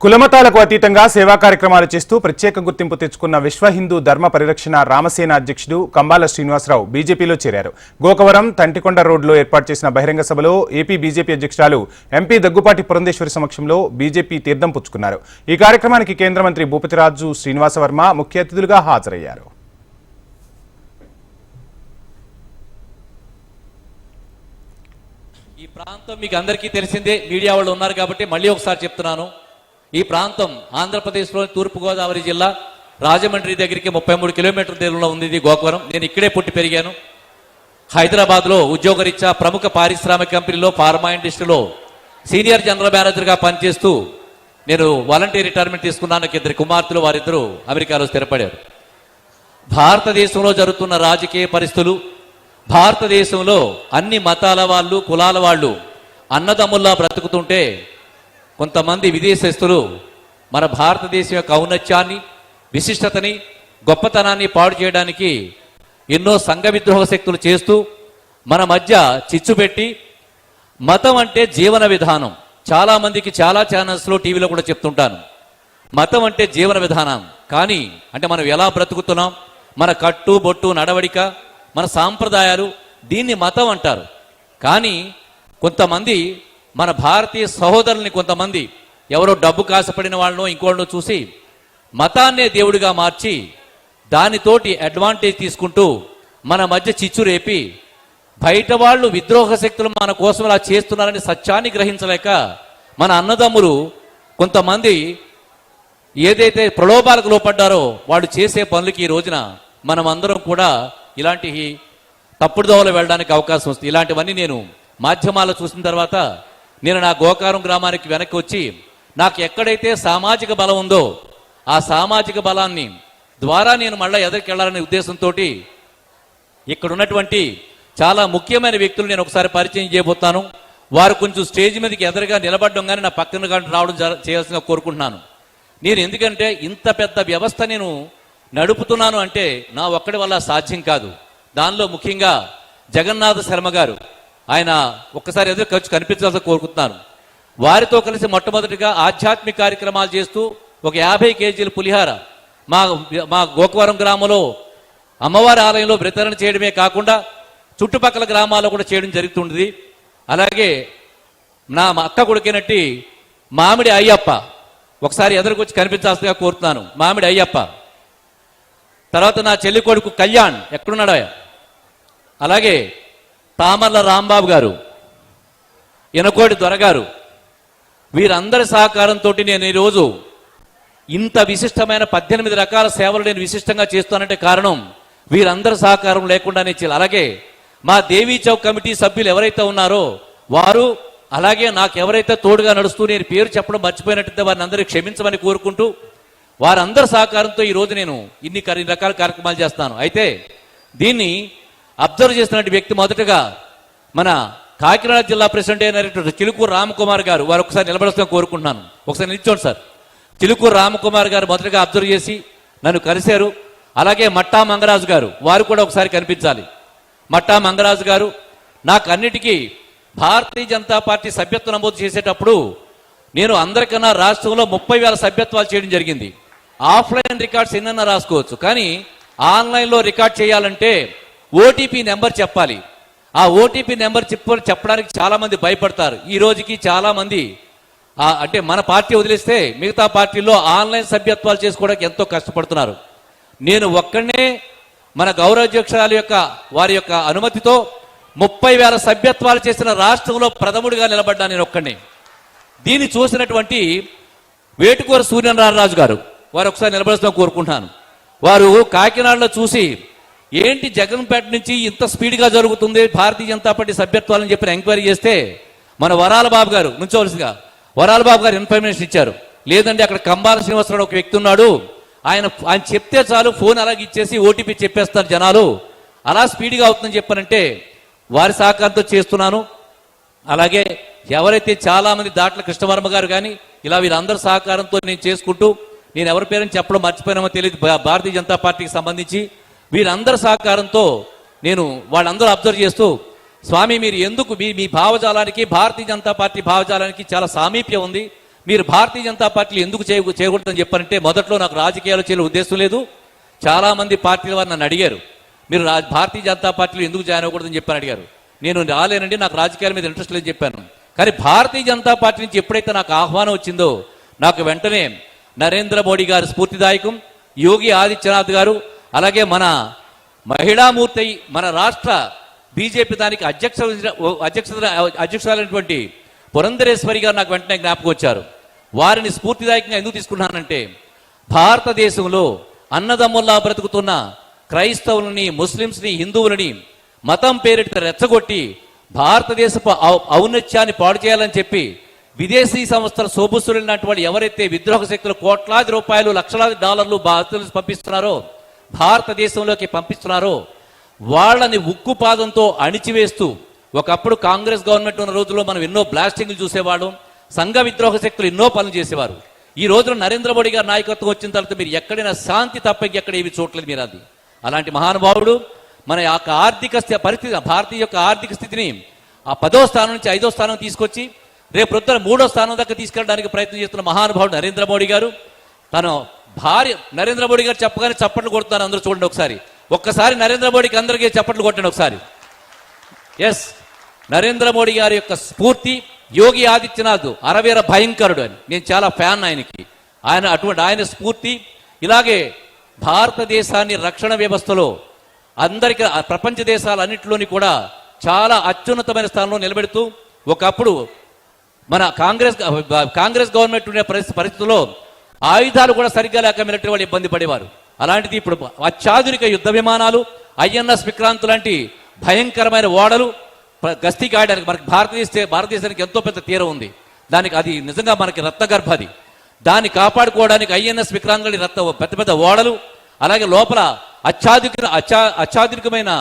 కులమతాలకు అతీతంగా సేవా కార్యక్రమాలు చేస్తూ ప్రత్యేక గుర్తింపు తెచ్చుకున్న విశ్వ హిందూ ధర్మ పరిరక్షణ రామసేన అధ్యక్షుడు కంబాల శ్రీనివాసరావు బీజేపీలో చేరారు. గోకవరం తంటికొండ రోడ్లో ఏర్పాటు చేసిన బహిరంగ సభలో ఏపీ బీజేపీ అధ్యక్షురాలు ఎంపీ దగ్గుపాటి పురంధేశ్వరి సమక్షంలో బీజేపీ తీర్థం పుచ్చుకున్నారు. ఈ కార్యక్రమానికి కేంద్ర మంత్రి భూపతిరాజు శ్రీనివాసవర్మ ముఖ్య అతిథులుగా హాజరయ్యారు. ఈ ప్రాంతం మీకు అందరికీ తెలిసిందే, మీడియా వాళ్ళు ఉన్నారు కాబట్టి మళ్ళీ ఒకసారి చెప్తున్నాను. ఈ ప్రాంతం ఆంధ్రప్రదేశ్లోని తూర్పుగోదావరి జిల్లా రాజమండ్రి దగ్గరికి 33 కిలోమీటర్ల దూరంలో ఉంది ఇది గోకవరం. నేను ఇక్కడే పుట్టి పెరిగాను. హైదరాబాద్లో ఉద్యోగరీత్యా ప్రముఖ పారిశ్రామిక కంపెనీలో ఫార్మా ఇండస్ట్రీలో సీనియర్ జనరల్ మేనేజర్గా పనిచేస్తూ నేను వాలంటీర్ రిటైర్మెంట్ తీసుకున్నాను. 2 కుమార్తెలు, వారిద్దరూ అమెరికాలో స్థిరపడారు. భారతదేశంలో జరుగుతున్న రాజకీయ పరిస్థితులు, భారతదేశంలో అన్ని మతాల వాళ్ళు, కులాల వాళ్ళు అన్నదమ్ముల్లా బ్రతుకుతుంటే కొంతమంది విదేశస్తులు మన భారతదేశం యొక్క ఔన్నత్యాన్ని, విశిష్టతని, గొప్పతనాన్ని పాడు చేయడానికి ఎన్నో సంఘ విద్రోహ శక్తులు చేస్తూ మన మధ్య చిచ్చు పెట్టి మతం అంటే జీవన విధానం. చాలామందికి చాలా ఛానల్స్లో టీవీలో కూడా చెప్తుంటాను, మతం అంటే జీవన విధానం. కానీ అంటే మనం ఎలా బ్రతుకుతున్నాం, మన కట్టు బొట్టు నడవడిక, మన సాంప్రదాయాలు, దీన్ని మతం అంటారు. కానీ కొంతమంది మన భారతీయ సహోదరుల్ని, కొంతమంది ఎవరో డబ్బు కాసపడిన వాళ్ళనో ఇంకోళ్ళనో చూసి మతాన్నే దేవుడిగా మార్చి దానితోటి అడ్వాంటేజ్ తీసుకుంటూ మన మధ్య చిచ్చు రేపి బయట వాళ్ళు విద్రోహ శక్తులు మన కోసం అలా చేస్తున్నారని సత్యాన్ని గ్రహించలేక మన అన్నదమ్ములు కొంతమంది ఏదైతే ప్రలోభాలకు లోపడ్డారో వాళ్ళు చేసే పనులకి ఈ రోజున మనం అందరం కూడా ఇలాంటి తప్పుడు దోవలు వెళ్ళడానికి అవకాశం వస్తుంది. ఇలాంటివన్నీ నేను మాధ్యమాల్లో చూసిన తర్వాత నేను నా గోకారం గ్రామానికి వెనక్కి వచ్చి నాకు ఎక్కడైతే సామాజిక బలం ఉందో ఆ సామాజిక బలాన్ని ద్వారా నేను మళ్ళీ ఎదురుకి వెళ్ళాలనే ఉద్దేశంతో ఇక్కడ ఉన్నటువంటి చాలా ముఖ్యమైన వ్యక్తులు నేను ఒకసారి పరిచయం చేయబోతాను. వారు కొంచెం స్టేజ్ మీదకి ఎదురుగా నిలబడడం కానీ నా పక్కన రావడం చేయాల్సిందిగా కోరుకుంటున్నాను. నేను ఎందుకంటే ఇంత పెద్ద వ్యవస్థ నేను నడుపుతున్నాను అంటే నా ఒక్కడి వల్ల సాధ్యం కాదు. దానిలో ముఖ్యంగా జగన్నాథ శర్మ గారు, ఆయన ఒక్కసారి ఎదురు ఖర్చు కనిపించాల్సి కోరుకుంటున్నాను. వారితో కలిసి మొట్టమొదటిగా ఆధ్యాత్మిక కార్యక్రమాలు చేస్తూ ఒక 50 కేజీల పులిహార మా గోకవరం గ్రామంలో అమ్మవారి ఆలయంలో వితరణ చేయడమే కాకుండా చుట్టుపక్కల గ్రామాల్లో కూడా చేయడం జరుగుతుంది. అలాగే నా అక్క కొడుకైనట్టి మామిడి అయ్యప్ప ఒకసారి ఎదురుకొచ్చి కనిపించాల్సిందిగా కోరుతున్నాను. మామిడి అయ్యప్ప తర్వాత నా చెల్లి కొడుకు కళ్యాణ్ ఎక్కడున్నాడా, అలాగే తామర్ల రాంబాబు గారు, ఎనకోటి దొరగారు, వీరందరి సహకారంతో నేను ఈరోజు ఇంత విశిష్టమైన 18 రకాల సేవలు నేను విశిష్టంగా చేస్తానంటే కారణం వీరందరి సహకారం లేకుండానే చేయాలి. అలాగే మా దేవీ చౌక్ కమిటీ సభ్యులు ఎవరైతే ఉన్నారో వారు, అలాగే నాకు ఎవరైతే తోడుగా నడుస్తూ నేను పేరు చెప్పడం మర్చిపోయినట్టయితే వారిని అందరినీ క్షమించమని కోరుకుంటూ వారందరి సహకారంతో ఈరోజు నేను ఇన్ని రకాల కార్యక్రమాలు చేస్తాను. అయితే దీన్ని అబ్జర్వ్ చేస్తున్న వ్యక్తి మొదటగా మన కాకినాడ జిల్లా ప్రెసిడెంట్ అయిన చిలుకూరు రామకుమార్ గారు, వారు ఒకసారి నిలబడాల్సిందిగా కోరుకుంటున్నాను. ఒకసారి నిల్చోండి సార్. చిలుకూరు రామకుమార్ గారు మొదటగా అబ్జర్వ్ చేసి నన్ను కలిశారు. అలాగే మట్టా మంగరాజు గారు, వారు కూడా ఒకసారి కనిపించాలి. మట్టా మంగరాజు గారు నాకు అన్నిటికీ భారతీయ జనతా పార్టీ సభ్యత్వం నమోదు చేసేటప్పుడు నేను అందరికన్నా రాష్ట్రంలో 30,000 సభ్యత్వాలు చేయడం జరిగింది. ఆఫ్లైన్ రికార్డ్స్ ఎన్నన్నా రాసుకోవచ్చు, కానీ ఆన్లైన్లో రికార్డ్ చేయాలంటే ఓటీపీ నెంబర్ చెప్పాలి. ఆ ఓటీపీ నెంబర్ చెప్పడానికి చాలా మంది భయపడతారు. ఈ రోజుకి చాలా మంది అంటే మన పార్టీ వదిలేస్తే మిగతా పార్టీల్లో ఆన్లైన్ సభ్యత్వాలు చేసుకోవడానికి ఎంతో కష్టపడుతున్నారు. నేను ఒక్కడనే మన గౌరవాధ్యక్షురాలు వారి యొక్క అనుమతితో 30,000 సభ్యత్వాలు చేసిన రాష్ట్రంలో ప్రథముడిగా నిలబడ్డా నేను ఒక్కడనే. దీన్ని చూసినటువంటి వేటుకూర సూర్యనారాయణరాజు గారు, వారు ఒకసారి నిలబడాల్సిన కోరుకుంటున్నాను. వారు కాకినాడలో చూసి ఏంటి జగన్పేట నుంచి ఇంత స్పీడ్గా జరుగుతుంది భారతీయ జనతా పార్టీ సభ్యత్వాలని చెప్పి ఎంక్వైరీ చేస్తే మన వరాల బాబు గారు నుంచోవలసిగా వరాల బాబు గారు ఇన్ఫర్మేషన్ ఇచ్చారు. లేదండి అక్కడ కంబాల శ్రీనివాసరావు ఒక వ్యక్తి ఉన్నాడు, ఆయన చెప్తే చాలు ఫోన్ అలాగే ఇచ్చేసి ఓటీపీ చెప్పేస్తారు జనాలు, అలా స్పీడ్గా అవుతుందని చెప్పానంటే వారి సహకారంతో చేస్తున్నాను. అలాగే ఎవరైతే చాలామంది దాట్ల కృష్ణవర్మ గారు కానీ ఇలా వీరందరి సహకారంతో నేను చేసుకుంటూ, నేను ఎవరి పేరుని చెప్పడం మర్చిపోయినామో తెలియదు, భారతీయ జనతా పార్టీకి సంబంధించి వీరందరి సహకారంతో నేను వాళ్ళందరూ అబ్జర్వ్ చేస్తూ స్వామి మీరు ఎందుకు మీ భావజాలానికి భారతీయ జనతా పార్టీ భావజాలానికి చాలా సామీప్యం ఉంది, మీరు భారతీయ జనతా పార్టీలు ఎందుకు చేయకూడదని చెప్పారంటే, మొదట్లో నాకు రాజకీయాలు చేయాల ఉద్దేశం లేదు. చాలా మంది పార్టీల వారు నన్ను అడిగారు, మీరు భారతీయ జనతా పార్టీలో ఎందుకు జాయిన్ అవ్వకూడదని చెప్పని అడిగారు. నేను రాలేనండి, నాకు రాజకీయాల మీద ఇంట్రెస్ట్ లేదని చెప్పాను. కానీ భారతీయ జనతా పార్టీ నుంచి ఎప్పుడైతే నాకు ఆహ్వానం వచ్చిందో, నాకు వెంటనే నరేంద్ర మోడీ గారు స్ఫూర్తిదాయకం, యోగి ఆదిత్యనాథ్ గారు, అలాగే మన మహిళామూర్తి మన రాష్ట్ర బీజేపీ దానికి అధ్యక్షురాలైనటువంటి పురంధరేశ్వరి గారు నాకు వెంటనే జ్ఞాపకం వచ్చారు. వారిని స్ఫూర్తిదాయకంగా ఎందుకు తీసుకున్నానంటే, భారతదేశంలో అన్నదమ్ముల్లా బ్రతుకుతున్న క్రైస్తవులని, ముస్లింస్ని, హిందువులని మతం పేరిట రెచ్చగొట్టి భారతదేశపు ఔన్నత్యాన్ని పాడు చేయాలని చెప్పి విదేశీ సంస్థల సోబుసులైనటువంటి ఎవరైతే విద్రోహ శక్తులు కోట్లాది రూపాయలు, లక్షలాది డాలర్లు పంపిస్తున్నారో, భారతదేశంలోకి పంపిస్తున్నారో, వాళ్ళని ఉక్కుపాదంతో అణిచివేస్తూ, ఒకప్పుడు కాంగ్రెస్ గవర్నమెంట్ ఉన్న రోజుల్లో మనం ఎన్నో బ్లాస్టింగ్లు చూసేవాళ్ళం, సంఘ విద్రోహ శక్తులు ఎన్నో పనులు చేసేవారు. ఈ రోజున నరేంద్ర మోడీ గారి నాయకత్వం వచ్చిన తర్వాత మీరు ఎక్కడైనా శాంతి తప్ప ఎక్కడ ఏవి చూడలేదు మీరు. అది అలాంటి మహానుభావుడు మన యొక్క ఆర్థిక పరిస్థితి, భారతీయ యొక్క ఆర్థిక స్థితిని ఆ 10వ స్థానం నుంచి 5వ స్థానం తీసుకొచ్చి రేపు ప్రొద్దున 3వ స్థానం దాకా తీసుకెళ్ళడానికి ప్రయత్నం చేస్తున్న మహానుభావుడు నరేంద్ర మోడీ గారు. తను భార్య నరేంద్ర మోడీ గారు చెప్పగానే చప్పట్లు కొడుతున్నారు, అందరూ చూడండి ఒకసారి. ఒక్కసారి నరేంద్ర మోడీకి అందరికీ చప్పట్లు కొట్టండి ఒకసారి. ఎస్, నరేంద్ర మోడీ గారి యొక్క స్ఫూర్తి యోగి ఆదిత్యనాథ్ అరవీర భయంకరుడు అని, నేను చాలా ఫ్యాన్ ఆయనకి. ఆయన స్ఫూర్తి ఇలాగే భారతదేశాన్ని రక్షణ వ్యవస్థలో అందరికీ ప్రపంచ దేశాలన్నింటిలోని కూడా చాలా అత్యున్నతమైన స్థానంలో నిలబెడుతూ, ఒకప్పుడు మన కాంగ్రెస్ గవర్నమెంట్ ఉండే పరిస్థితుల్లో ఆయుధాలు కూడా సరిగ్గా లేక మిలిటరీ వాళ్ళు ఇబ్బంది పడేవారు. అలాంటిది ఇప్పుడు అత్యాధునిక యుద్ధ విమానాలు, ఐఎన్ఎస్ విక్రాంత్ లాంటి భయంకరమైన ఓడలు గస్తీ కాయడానికి మనకి భారతదేశానికి ఎంతో పెద్ద తీరం ఉంది. దానికి అది నిజంగా మనకి రత్నగర్భది. దాన్ని కాపాడుకోవడానికి ఐఎన్ఎస్ విక్రాంత్ పెద్ద పెద్ద ఓడలు, అలాగే లోపల అత్యాధునికమైన